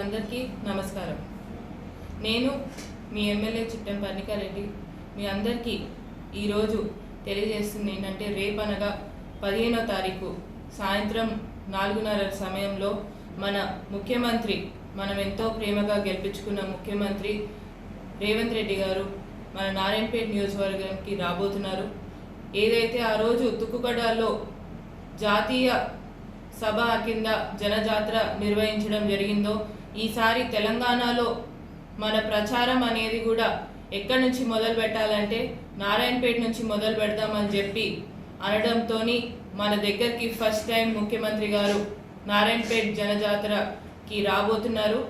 మిత్రులందరికీ నమస్కారం. నేను మీ ఎమ్మెల్యే చిట్టెం పర్ణికారెడ్డి మీ అందరికీ ఈరోజు తెలియజేస్తుంది ఏంటంటే, రేపనగా 15వ తారీఖు సాయంత్రం 4:30 సమయంలో మన ముఖ్యమంత్రి, మనం ఎంతో ప్రేమగా గెలిపించుకున్న ముఖ్యమంత్రి రేవంత్ రెడ్డి గారు మన నారాయణపేట నియోజకవర్గానికి రాబోతున్నారు. ఏదైతే ఆ రోజు తుక్కుగడ్డలో జాతీయ సభ కింద జనజాతర నిర్వహించడం జరిగిందో, ఈసారి తెలంగాణలో మన ప్రచారం అనేది కూడా ఎక్కడి నుంచి మొదలు పెట్టాలంటే నారాయణపేట నుంచి మొదలు పెడదామని చెప్పి అనడంతో మన దగ్గరికి ఫస్ట్ టైం ముఖ్యమంత్రి గారు నారాయణపేట జనజాతరకి రాబోతున్నారు.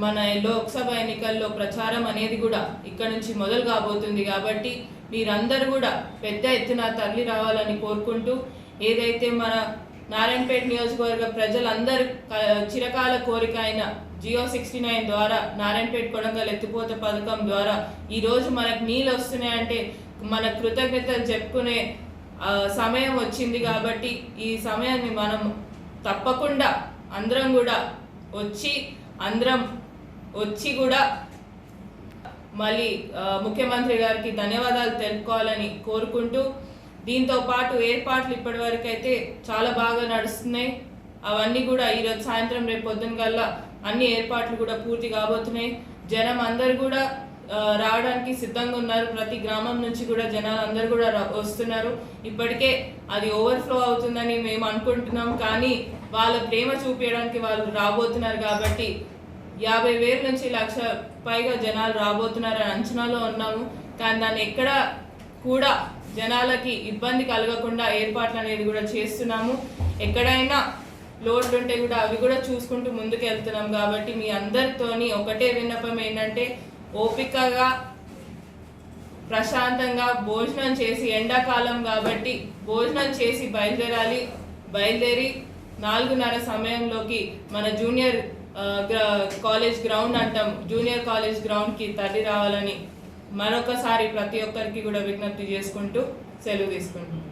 మన లోక్సభ ఎన్నికల్లో ప్రచారం అనేది కూడా ఇక్కడ నుంచి మొదలు కాబోతుంది. కాబట్టి మీరందరూ కూడా పెద్ద ఎత్తున తరలి రావాలని కోరుకుంటూ, ఏదైతే మన నారాయణపేట నియోజకవర్గ ప్రజలందరూ చిరకాల కోరిక అయిన జియో 69 ద్వారా నారాయణపేట కొడంగల్ ఎత్తిపోత పథకం ద్వారా ఈరోజు మనకు నీళ్ళు వస్తున్నాయంటే మన కృతజ్ఞతలు చెప్పుకునే సమయం వచ్చింది. కాబట్టి ఈ సమయాన్ని మనం తప్పకుండా అందరం వచ్చి కూడా మళ్ళీ ముఖ్యమంత్రి గారికి ధన్యవాదాలు తెలుపుకోవాలని కోరుకుంటూ, దీంతో పాటు ఏర్పాట్లు ఇప్పటివరకు అయితే చాలా బాగా నడుస్తున్నాయి. అవన్నీ కూడా ఈరోజు సాయంత్రం రేపు పొద్దున కల్లా అన్ని ఏర్పాట్లు కూడా పూర్తి కాబోతున్నాయి. జనం అందరు కూడా రావడానికి సిద్ధంగా ఉన్నారు. ప్రతి గ్రామం నుంచి కూడా జనాలు అందరు కూడా వస్తున్నారు. ఇప్పటికే అది ఓవర్ఫ్లో అవుతుందని మేము అనుకుంటున్నాం, కానీ వాళ్ళ ప్రేమ చూపించడానికి వాళ్ళు రాబోతున్నారు. కాబట్టి 50,000 నుంచి 1,00,000 పైగా జనాలు రాబోతున్నారని అంచనాలో ఉన్నాము. కానీ దాన్ని ఎక్కడ కూడా జనాలకి ఇబ్బంది కలగకుండా ఏర్పాట్లు అనేది కూడా చేస్తున్నాము. ఎక్కడైనా లోడ్లు ఉంటే కూడా అవి కూడా చూసుకుంటూ ముందుకు వెళ్తున్నాం. కాబట్టి మీ అందరితోని ఒకటే విన్నపం ఏంటంటే, ఓపికగా ప్రశాంతంగా భోజనం చేసి, ఎండాకాలం కాబట్టి భోజనం చేసి బయలుదేరి 4:30 సమయంలోకి మన జూనియర్ కాలేజ్ గ్రౌండ్ అంటాం, జూనియర్ కాలేజ్ గ్రౌండ్కి తరలి రావాలని మరొకసారి ప్రతి ఒక్కరికి కూడా విజ్ఞప్తి చేసుకుంటూ సెలవు తీసుకుంటాం.